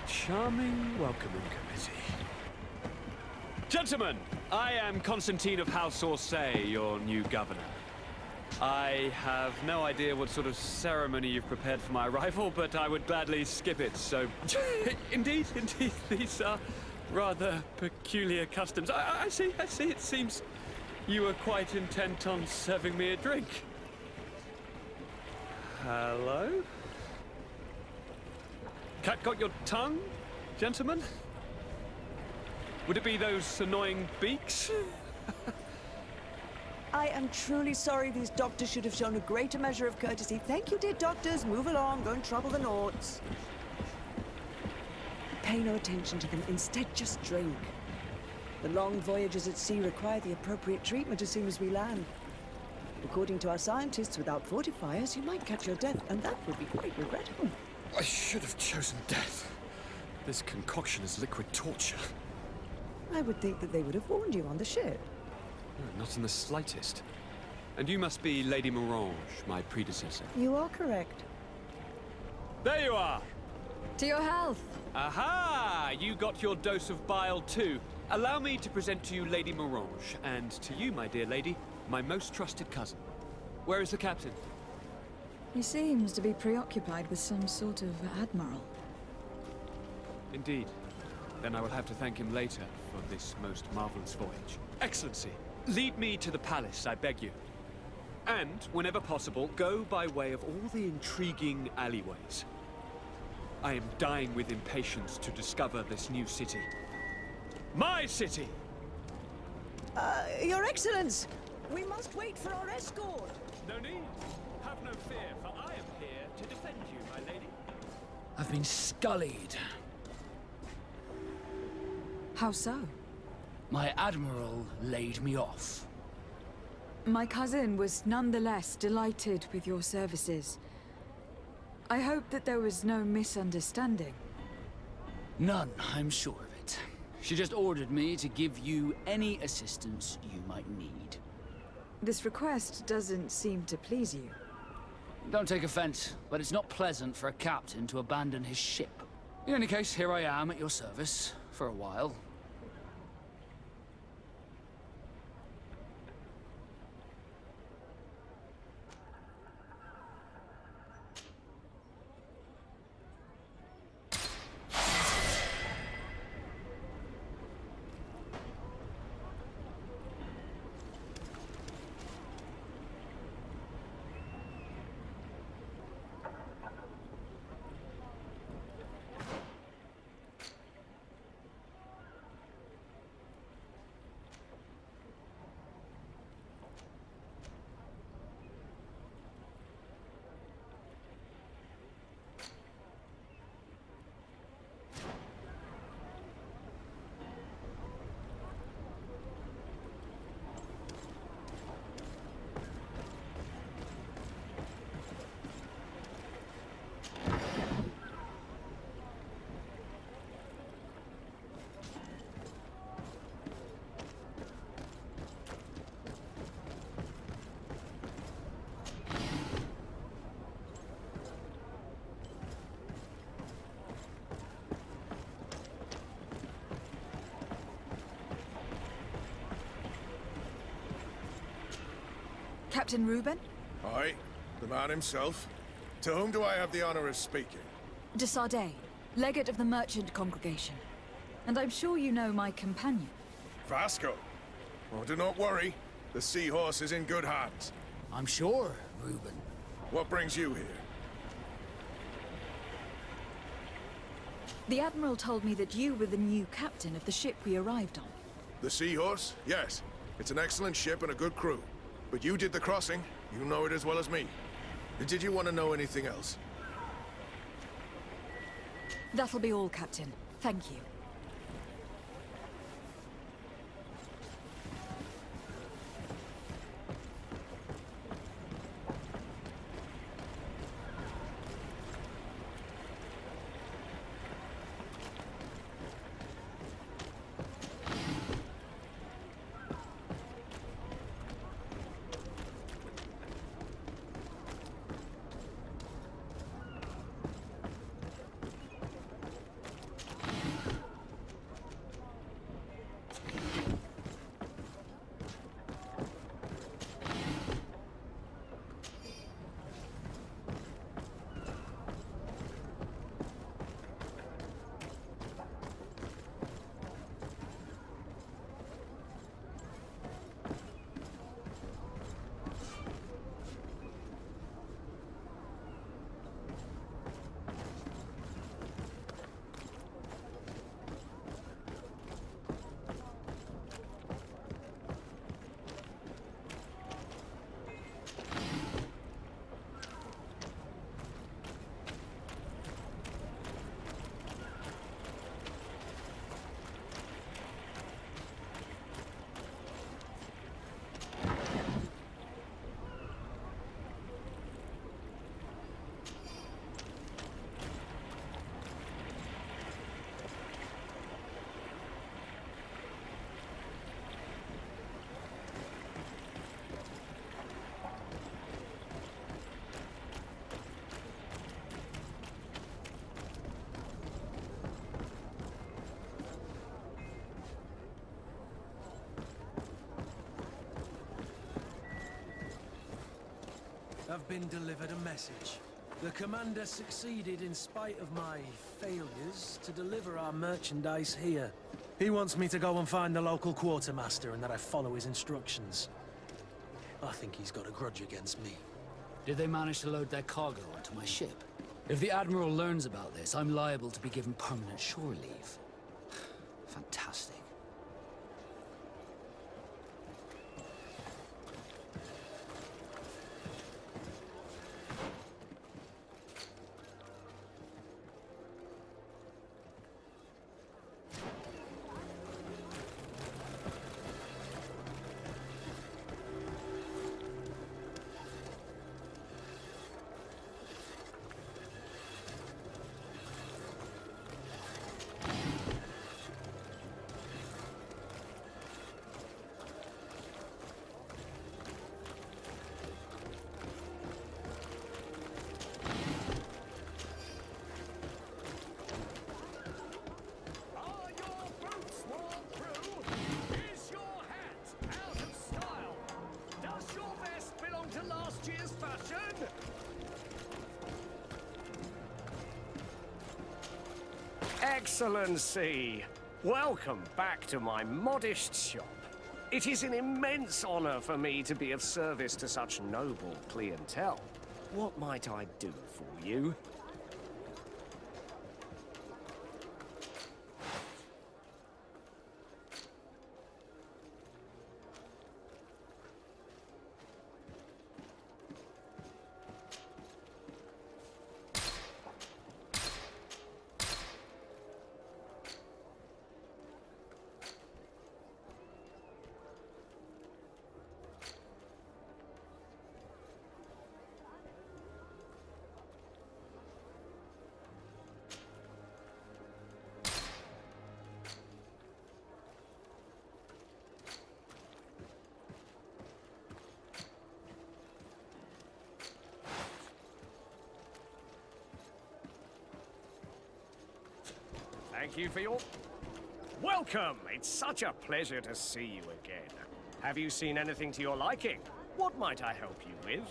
charming welcoming committee. Gentlemen, I am Constantine of House Orsay, your new governor. I have no idea what sort of ceremony you've prepared for my arrival, but I would gladly skip it, so... Indeed, these are rather peculiar customs. I see, it seems you were quite intent on serving me a drink. Hello? Cat got your tongue, gentlemen? Would it be those annoying beaks? I am truly sorry. These doctors should have shown a greater measure of courtesy. Thank you, dear doctors. Move along. Don't trouble the Nauts. Pay no attention to them. Instead, just drink. The long voyages at sea require the appropriate treatment as soon as we land. According to our scientists, without fortifiers, you might catch your death, and that would be quite regrettable. I should have chosen death. This concoction is liquid torture. I would think that they would have warned you on the ship. No, not in the slightest. And you must be Lady Morange, my predecessor. You are correct. There you are! To your health! Aha! You got your dose of bile too. Allow me to present to you Lady Morange, and to you, my dear lady, my most trusted cousin. Where is the captain? He seems to be preoccupied with some sort of admiral. Indeed. Then I will have to thank him later for this most marvelous voyage. Excellency, lead me to the palace, I beg you. And, whenever possible, go by way of all the intriguing alleyways. I am dying with impatience to discover this new city. My city! Your Excellence! We must wait for our escort! No need. Have no fear, for I am here to defend you, my lady. I've been scullied. How so? My admiral laid me off. My cousin was nonetheless delighted with your services. I hope that there was no misunderstanding. None, I'm sure of it. She just ordered me to give you any assistance you might need. This request doesn't seem to please you. Don't take offense, but it's not pleasant for a captain to abandon his ship. In any case, here I am at your service, for a while. Captain Reuben? Aye, the man himself. To whom do I have the honor of speaking? De Sardet, legate of the merchant congregation. And I'm sure you know my companion. Vasco. Oh, do not worry. The seahorse is in good hands. I'm sure, Reuben. What brings you here? The Admiral told me that you were the new captain of the ship we arrived on. The Seahorse? Yes. It's an excellent ship and a good crew. But you did the crossing. You know it as well as me. Did you want to know anything else? That'll be all, Captain. Thank you. I've been delivered a message. The commander succeeded, in spite of my failures, to deliver our merchandise here. He wants me to go and find the local quartermaster and that I follow his instructions. I think he's got a grudge against me. Did they manage to load their cargo onto my ship? If the Admiral learns about this, I'm liable to be given permanent shore leave. Fantastic. Excellency, welcome back to my modest shop. It is an immense honor for me to be of service to such noble clientele. What might I do for you? Thank you for your... Welcome! It's such a pleasure to see you again. Have you seen anything to your liking? What might I help you with?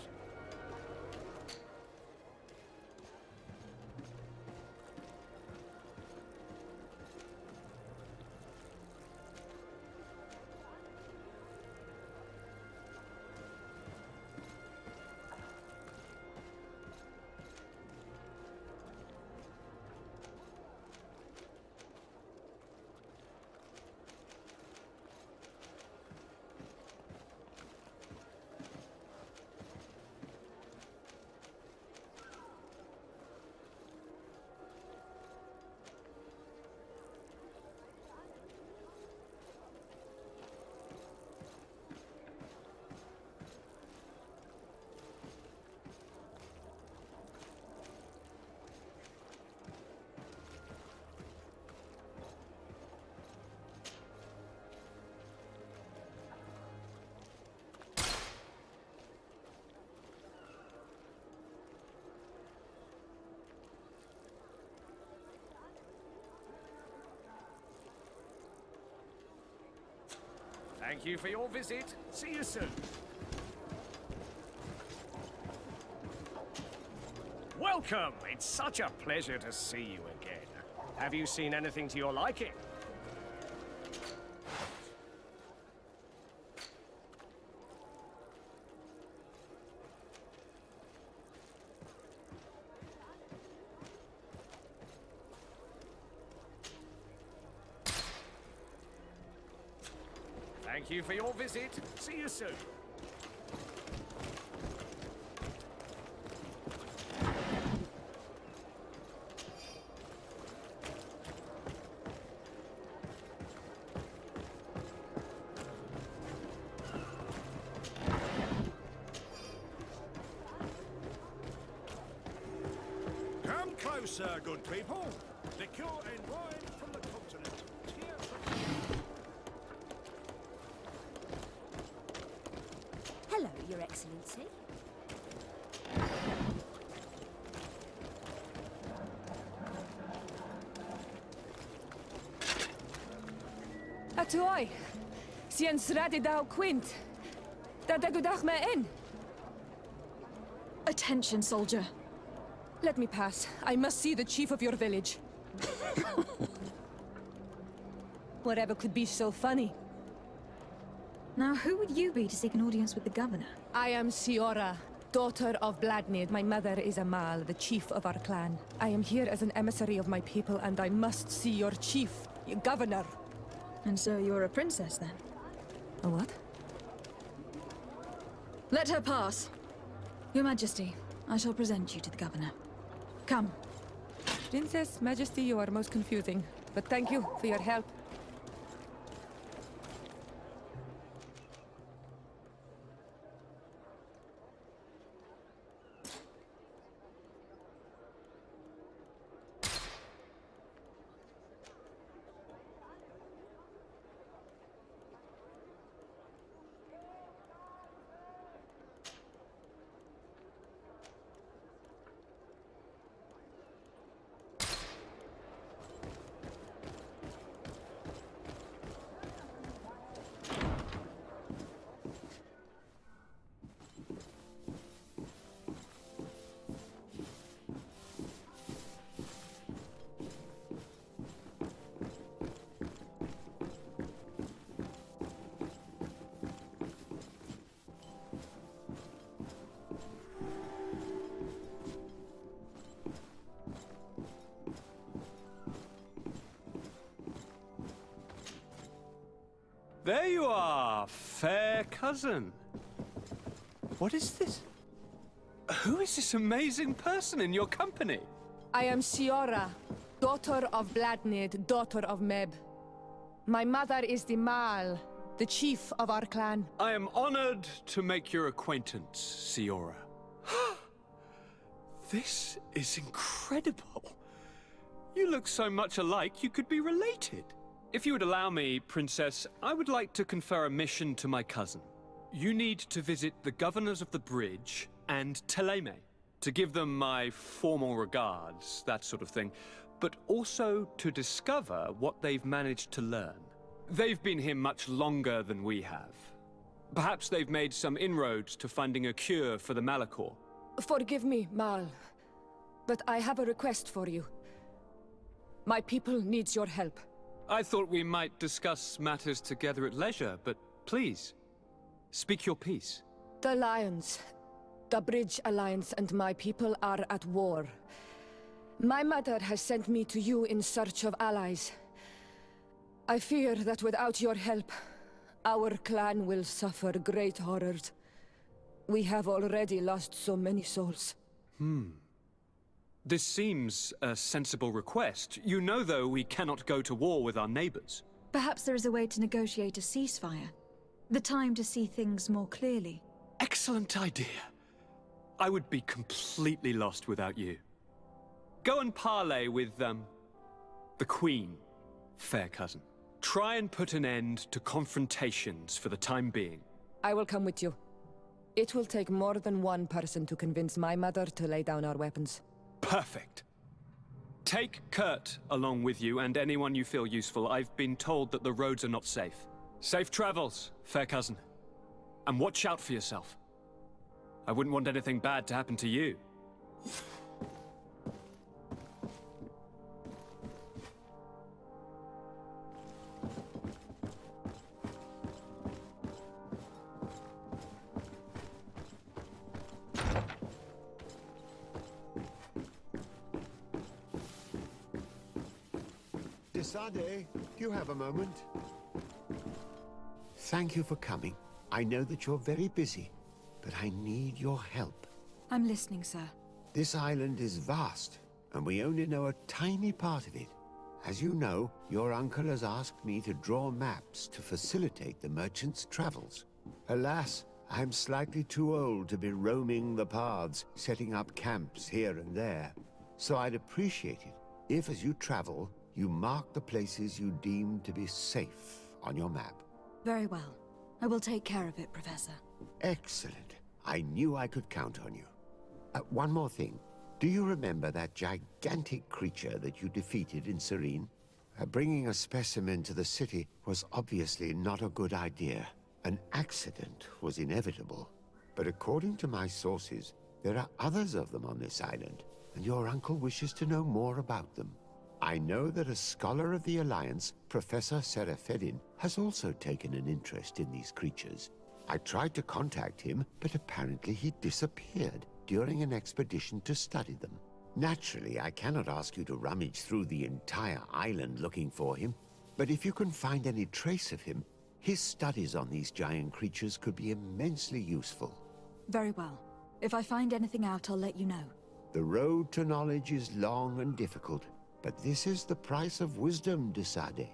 Thank you for your visit. See you soon. Welcome! It's such a pleasure to see you again. Have you seen anything to your liking? Thank you for your visit. See you soon. Come closer, good people. Liqueur and wine from the continent. Here for... Hello, Your Excellency. Atuoi, Sien Sradi Dao Quint. Dadagudach me in. Attention, soldier. Let me pass. I must see the chief of your village. Whatever could be so funny? Now, who would you be to seek an audience with the governor? I am Siora, daughter of Bladnid. My mother is Amal, the chief of our clan. I am here as an emissary of my people, and I must see your chief, your governor. And so you're a princess, then? A what? Let her pass. Your Majesty, I shall present you to the governor. Come. Princess, Majesty, you are most confusing. But thank you for your help. There you are, fair cousin. What is this? Who is this amazing person in your company? I am Siora, daughter of Bladnid, daughter of Meb. My mother is the Mal, the chief of our clan. I am honored to make your acquaintance, Siora. This is incredible. You look so much alike you could be related. If you would allow me, Princess, I would like to confer a mission to my cousin. You need to visit the governors of the bridge and Teleme, to give them my formal regards, that sort of thing, but also to discover what they've managed to learn. They've been here much longer than we have. Perhaps they've made some inroads to finding a cure for the Malachor. Forgive me, Mal, but I have a request for you. My people needs your help. I thought we might discuss matters together at leisure, but please, speak your piece. The Lions, the Bridge Alliance and my people are at war. My mother has sent me to you in search of allies. I fear that without your help, our clan will suffer great horrors. We have already lost so many souls. This seems a sensible request. You know, though, we cannot go to war with our neighbors. Perhaps there is a way to negotiate a ceasefire. The time to see things more clearly. Excellent idea. I would be completely lost without you. Go and parley with, the Queen, fair cousin. Try and put an end to confrontations for the time being. I will come with you. It will take more than one person to convince my mother to lay down our weapons. Perfect. Take Kurt along with you and anyone you feel useful. I've been told that the roads are not safe. Safe travels, fair cousin. And watch out for yourself. I wouldn't want anything bad to happen to you. Sade, do you have a moment? Thank you for coming. I know that you're very busy, but I need your help. I'm listening, sir. This island is vast, and we only know a tiny part of it. As you know, your uncle has asked me to draw maps to facilitate the merchants' travels. Alas, I'm slightly too old to be roaming the paths, setting up camps here and there. So I'd appreciate it if, as you travel, you mark the places you deem to be safe on your map. Very well. I will take care of it, Professor. Excellent. I knew I could count on you. One more thing. Do you remember that gigantic creature that you defeated in Serene? Bringing a specimen to the city was obviously not a good idea. An accident was inevitable. But according to my sources, There are others of them on this island, and your uncle wishes to know more about them. I know that a scholar of the Alliance, Professor Serene, has also taken an interest in these creatures. I tried to contact him, but apparently he disappeared during an expedition to study them. Naturally, I cannot ask you to rummage through the entire island looking for him, but if you can find any trace of him, his studies on these giant creatures could be immensely useful. Very well. If I find anything out, I'll let you know. The road to knowledge is long and difficult, but this is the price of wisdom, de Sade.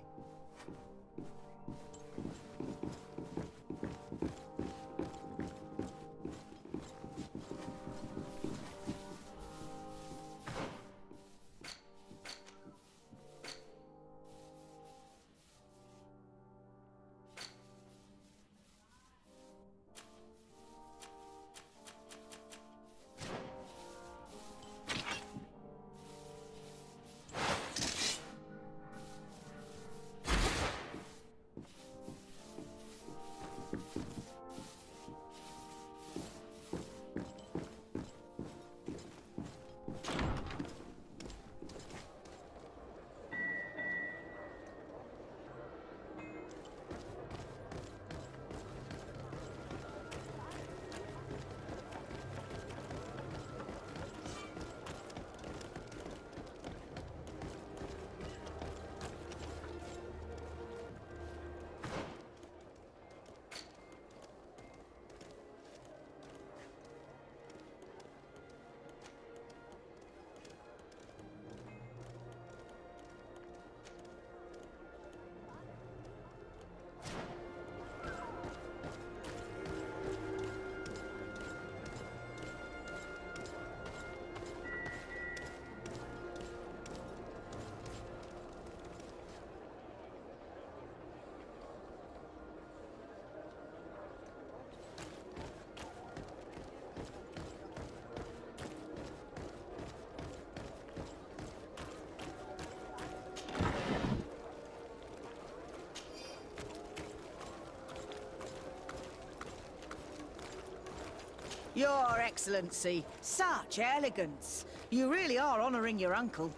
Your Excellency, such elegance. You really are honoring your uncle.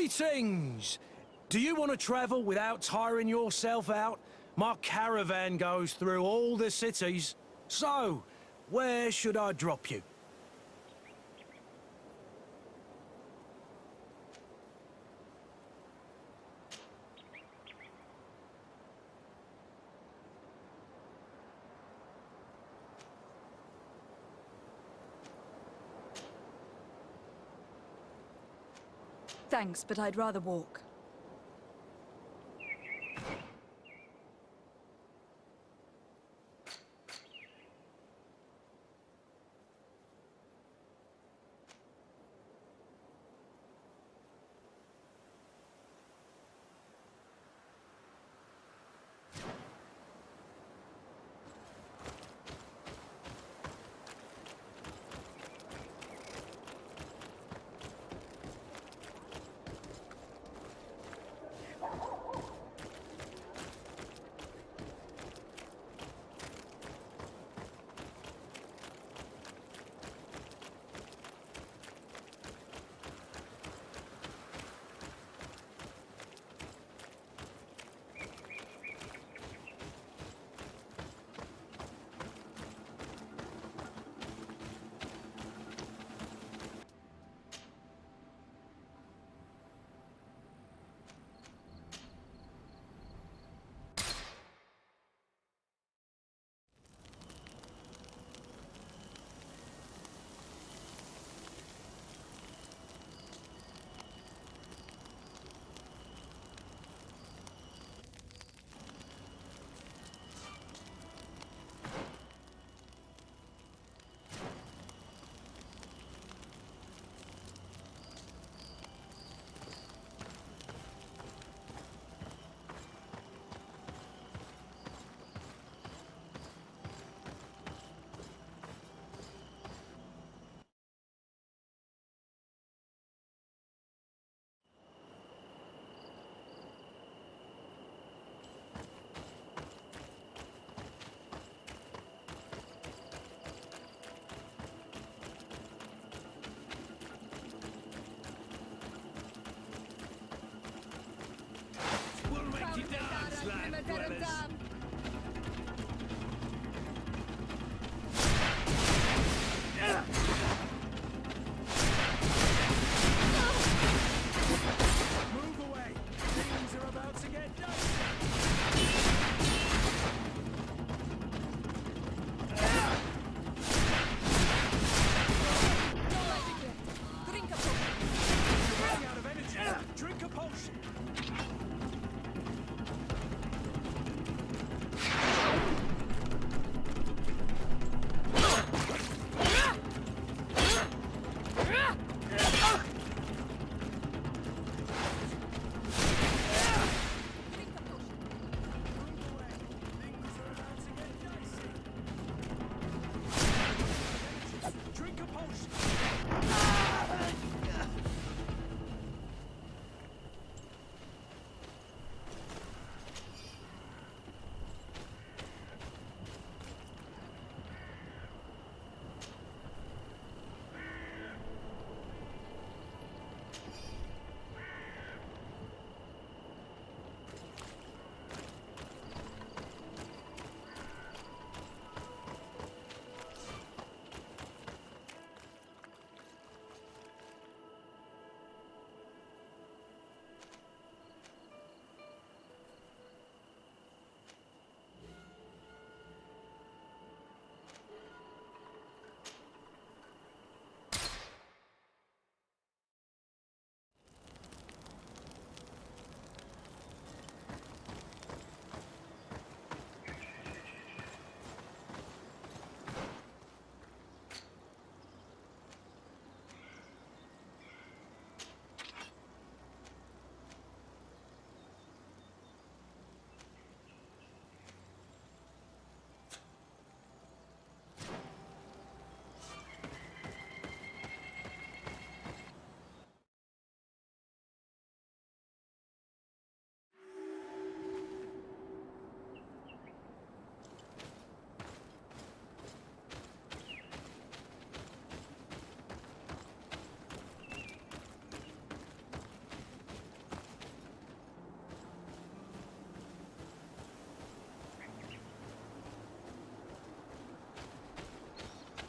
Greetings! Do you want to travel without tiring yourself out? My caravan goes through all the cities. So, where should I drop you? Thanks, but I'd rather walk.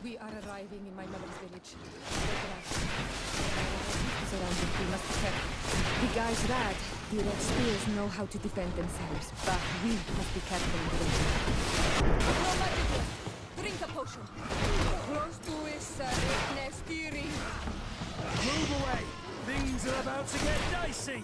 We are arriving in my mother's village. Surrounded, we must be careful. The guys rad. The Red Spears know how to defend themselves, but we must be careful with them. No magic left. Drink a potion. Close to is steering. Move away! Things are about to get dicey!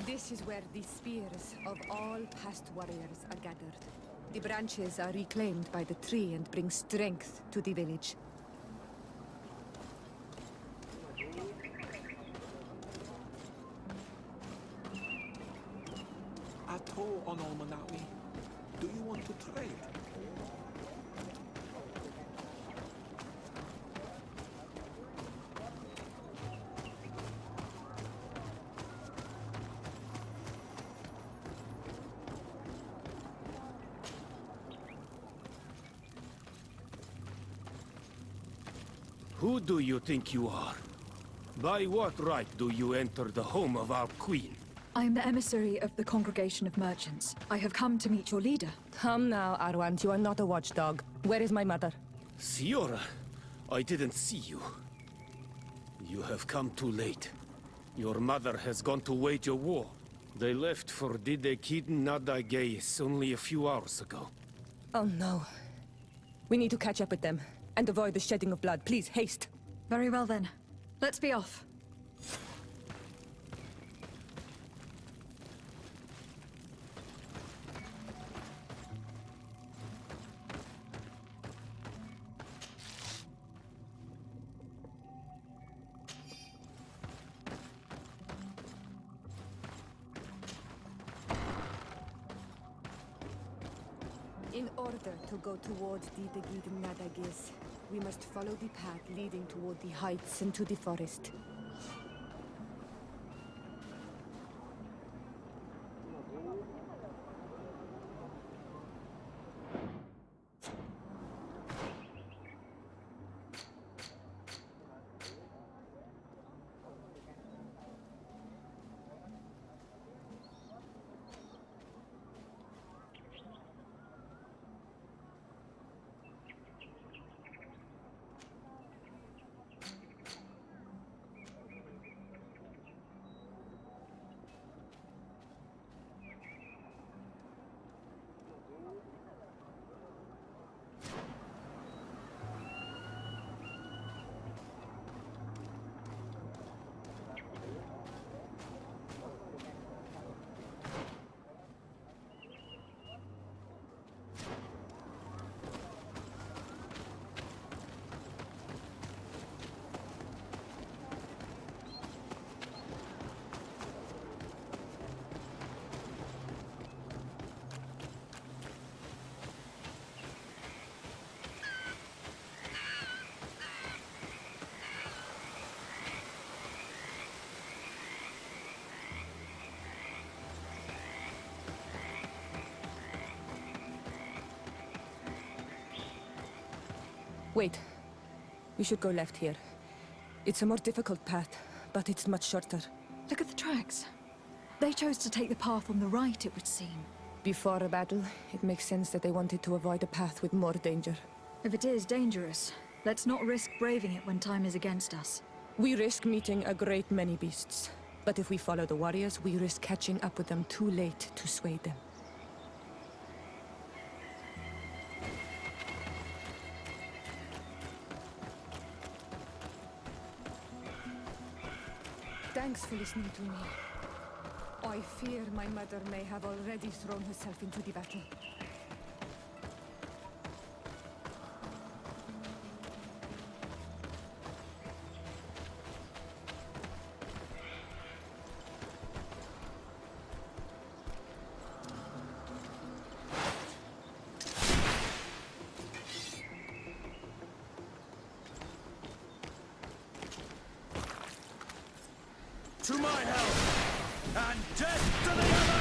This is where the spears of all past warriors are gathered. The branches are reclaimed by the tree and bring strength to the village. Ato Onomanawi, do you want to trade? Who do you think you are? By what right do you enter the home of our queen? I am the emissary of the Congregation of Merchants. I have come to meet your leader. Come now, Arwant, you are not a watchdog. Where is my mother? Siora, I didn't see you. You have come too late. Your mother has gone to wage a war. They left for Didekid Nadageis only a few hours ago. Oh no. We need to catch up with them. And avoid the shedding of blood. Please, haste. Very well then. Let's be off. In order to go toward Didegid Nadagis, we must follow the path leading toward the heights and to the forest. Wait. We should go left here. It's a more difficult path, but it's much shorter. Look at the tracks. They chose to take the path on the right, it would seem. Before a battle, it makes sense that they wanted to avoid a path with more danger. If it is dangerous, let's not risk braving it when time is against us. We risk meeting a great many beasts. But if we follow the warriors, we risk catching up with them too late to sway them. Thanks for listening to me. I fear my mother may have already thrown herself into the battle. To my help! And death to the others!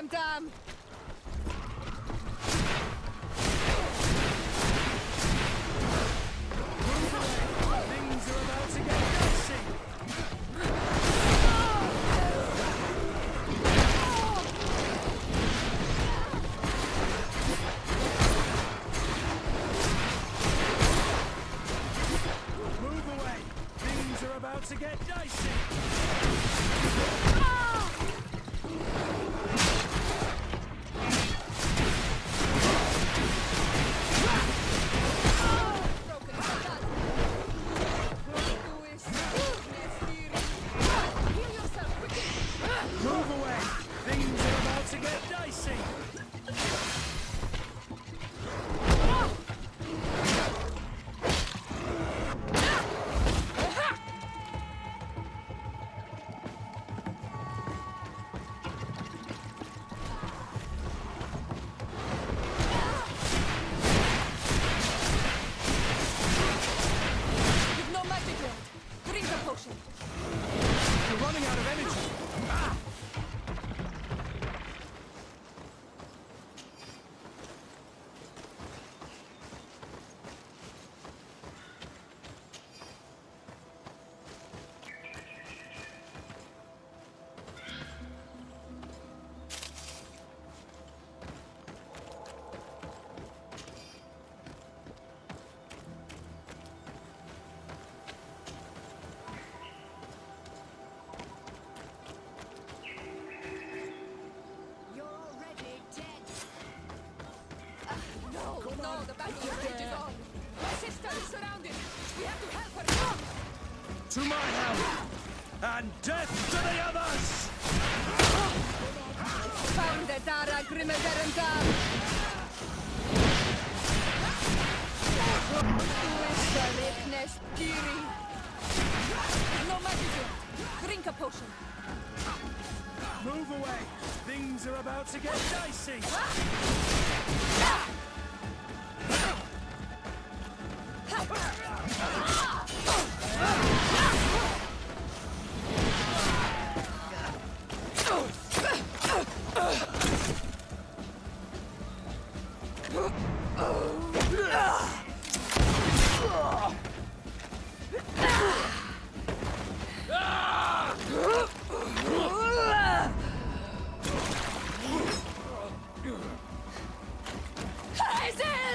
Dam. Things are about to get dicey! Move away! Things are about to get dicey! No, the battle rages on. My sister is surrounded. We have to help her. To my help! And death to the others! Found Dara Grimmederentam. No magic left. Drink a potion. Move away! Things are about to get dicey!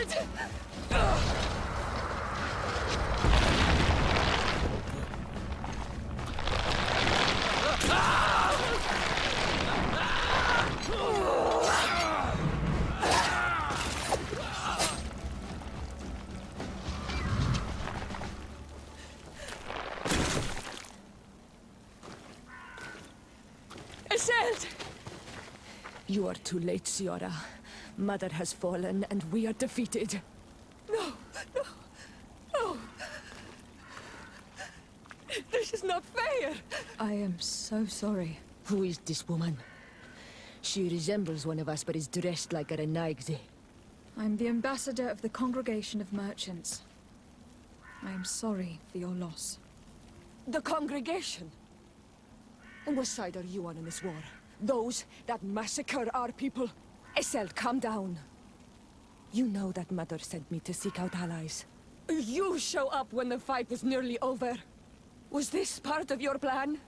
Iselt! Iselt! You are too late, Siora. Mother has fallen, and we are defeated. No, no, no. This is not fair. I am so sorry. Who is this woman? She resembles one of us, but is dressed like a Renaigze. I'm the ambassador of the Congregation of Merchants. I am sorry for your loss. The Congregation? And what side are you on in this war? Those that massacre our people? Iselt, calm down. You know that Mother sent me to seek out allies. You show up when the fight was nearly over. Was this part of your plan?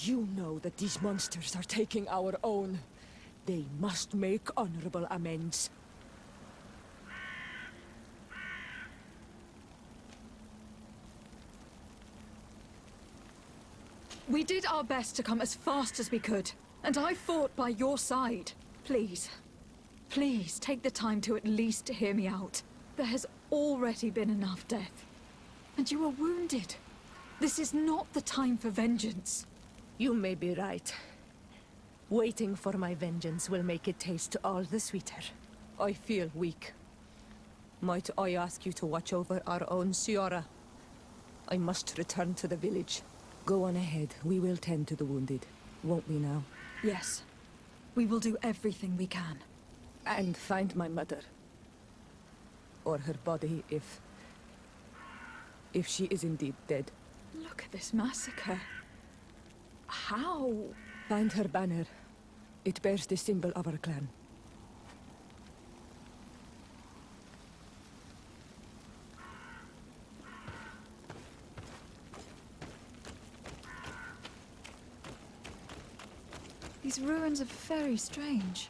You know that these monsters are taking our own. They must make honorable amends. We did our best to come as fast as we could, and I fought by your side. Please, please take the time to at least hear me out. There has already been enough death, and you are wounded. This is not the time for vengeance. You may be right. Waiting for my vengeance will make it taste all the sweeter. I feel weak. Might I ask you to watch over our own Siora? I must return to the village. Go on ahead. We will tend to the wounded. Won't we now? Yes. We will do everything we can. And find my mother. Or her body, if she is indeed dead. Look at this massacre. How? Find her banner. It bears the symbol of our clan. These ruins are very strange.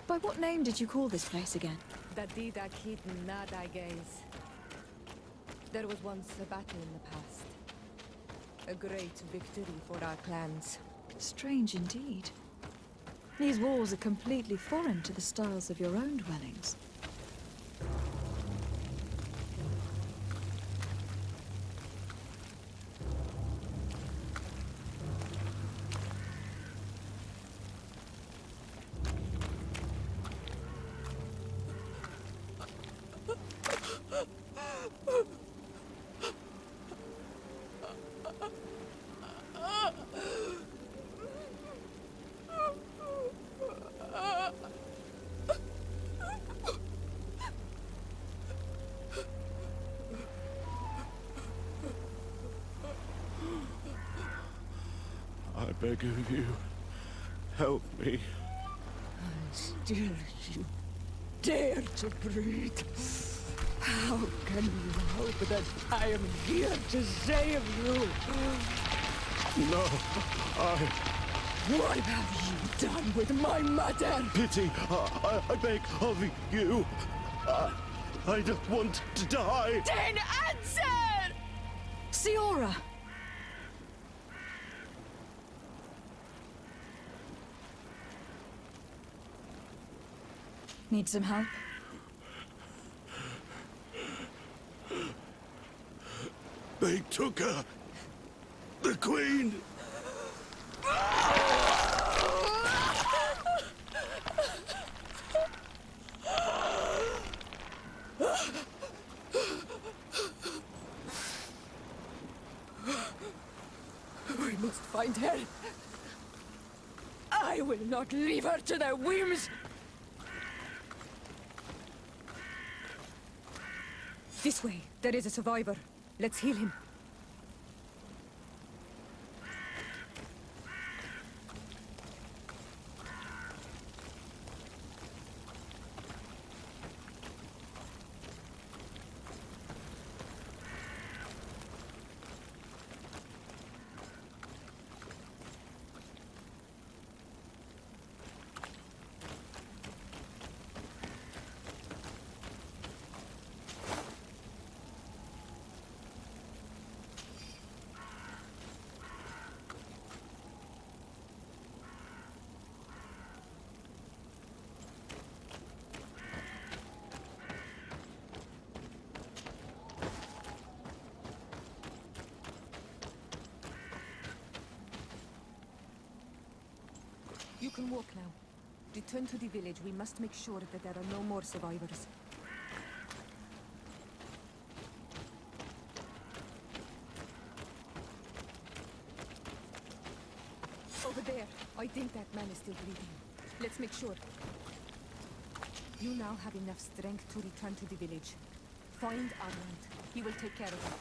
By what name did you call this place again? Dadida Kid Nadages. There was once a battle in the past. A great victory for our clans. Strange indeed. These walls are completely foreign to the styles of your own dwellings. I beg of you, help me. Still you dare to breathe. How can you hope that I am here to save you? No, What have you done with my mother? Pity, I beg of you. I don't want to die. Then answer! Siora! Need some help? They took her. The Queen. We must find her. I will not leave her to their whims. This way. There is a survivor. Let's heal him. can walk now. Return to the village. We must make sure that there are no more survivors. Over there. I think that man is still breathing. Let's make sure. You now have enough strength to return to the village. Find Armand. He will take care of you.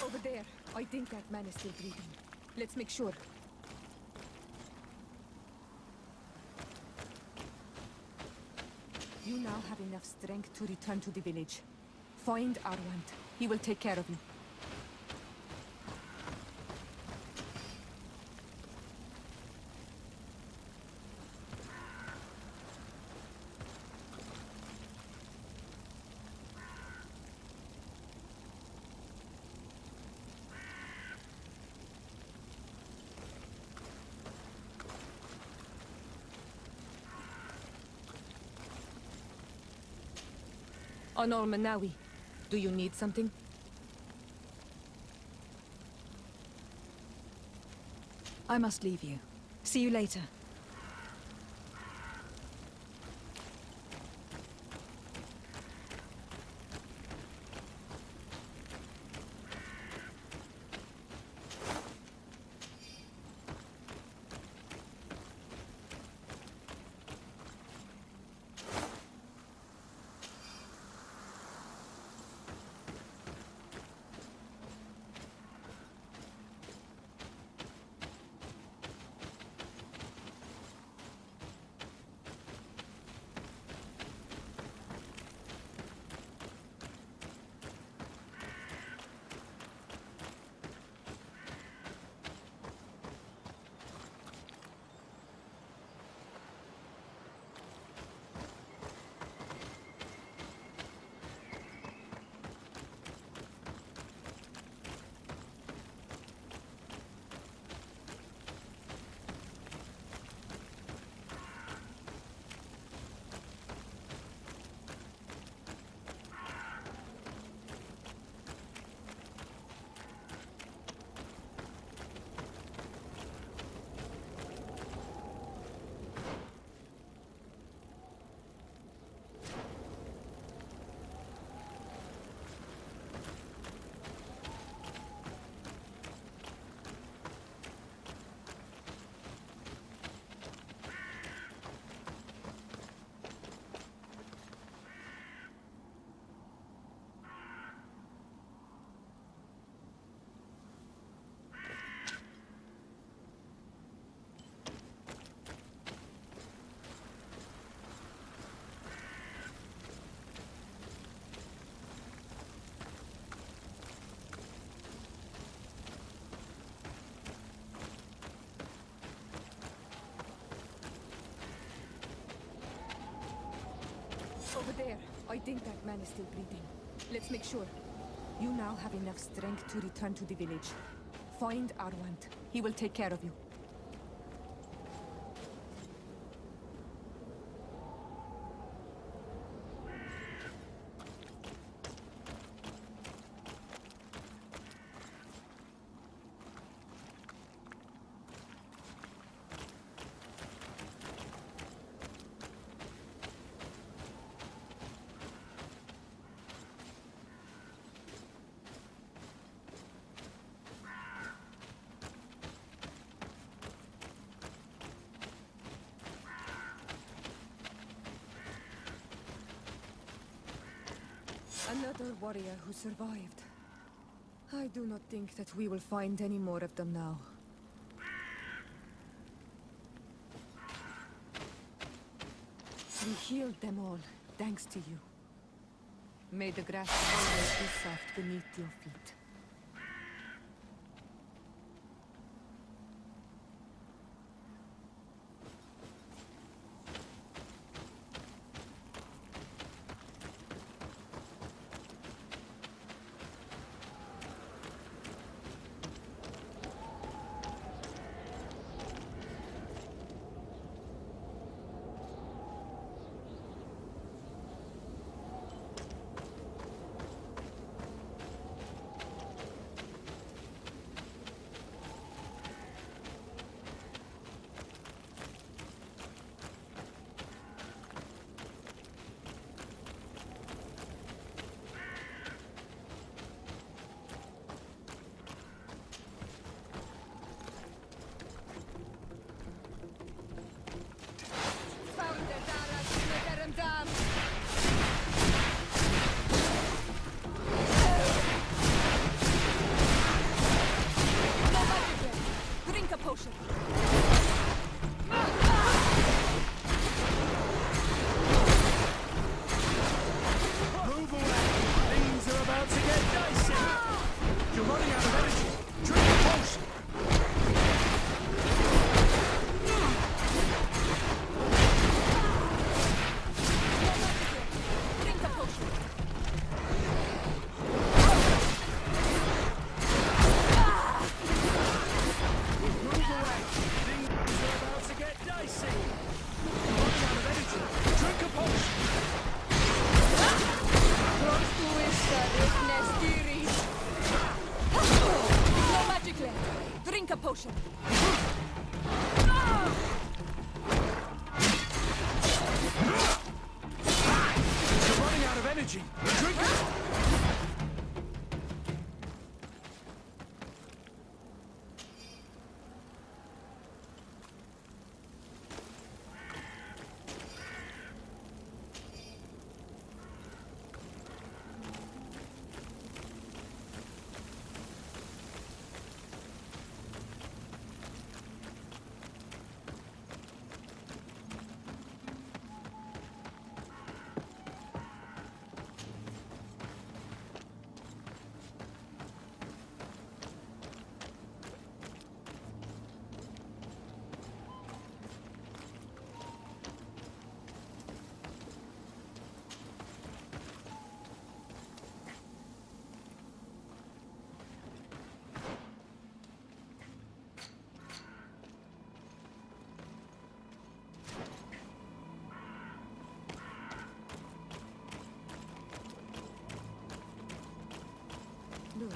Over there. I think that man is still breathing. Let's make sure. You now have enough strength to return to the village. Find Armand. He will take care of you. Honor Manawi, do you need something? I must leave you. See you later. Over there. I think that man is still breathing. Let's make sure. You now have enough strength to return to the village. Find Armand. He will take care of you. Another warrior who survived. I do not think that we will find any more of them now. We healed them all, thanks to you. May the grass always be soft beneath your feet. potion! You're running out of energy. Drink it! Look,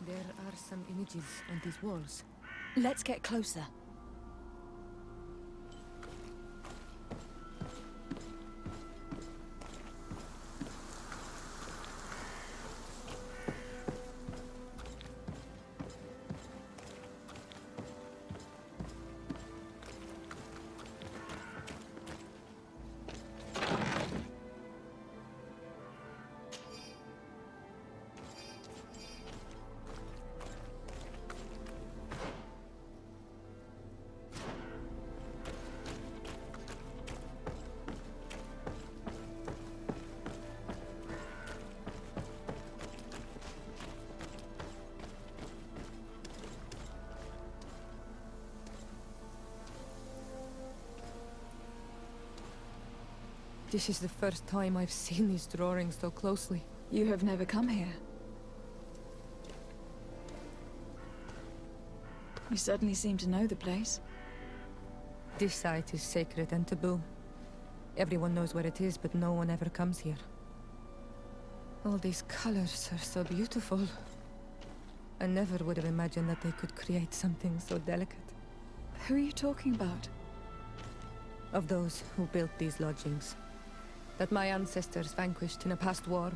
there are some images on these walls. Let's get closer. This is the first time I've seen these drawings so closely. You have never come here. You certainly seem to know the place. This site is sacred and taboo. Everyone knows where it is, but no one ever comes here. All these colors are so beautiful. I never would have imagined that they could create something so delicate. Who are you talking about? Of those who built these lodgings. That my ancestors vanquished in a past war.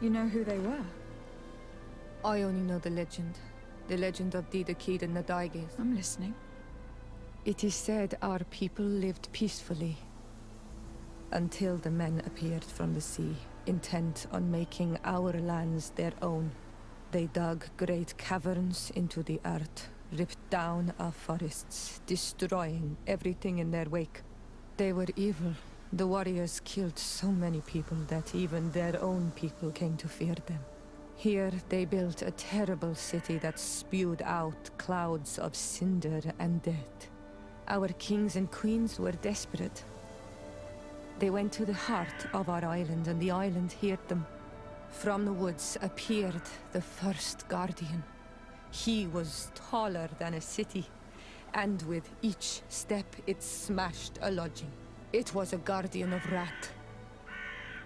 You know who they were? I only know the legend. The legend of Didakid and Nadaiges. I'm listening. It is said our people lived peacefully. Until the men appeared from the sea, intent on making our lands their own. They dug great caverns into the earth, ripped down our forests, destroying everything in their wake. They were evil. The warriors killed so many people that even their own people came to fear them. Here they built a terrible city that spewed out clouds of cinder and death. Our kings and queens were desperate. They went to the heart of our island, and the island heard them. From the woods appeared the first guardian. He was taller than a city, and with each step it smashed a lodging. It was a guardian of Rat,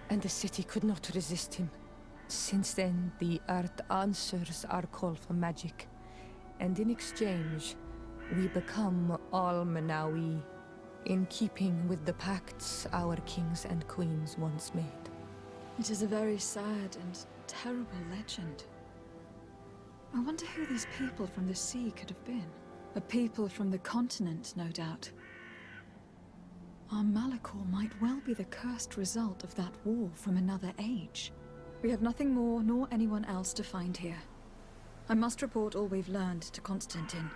and the city could not resist him. Since then, the earth answers our call for magic, and in exchange, we become all Manawi, in keeping with the pacts our kings and queens once made. It is a very sad and terrible legend. I wonder who these people from the sea could have been. A people from the continent, no doubt. Our Malachor might well be the cursed result of that war from another age. We have nothing more nor anyone else to find here. I must report all we've learned to Constantine.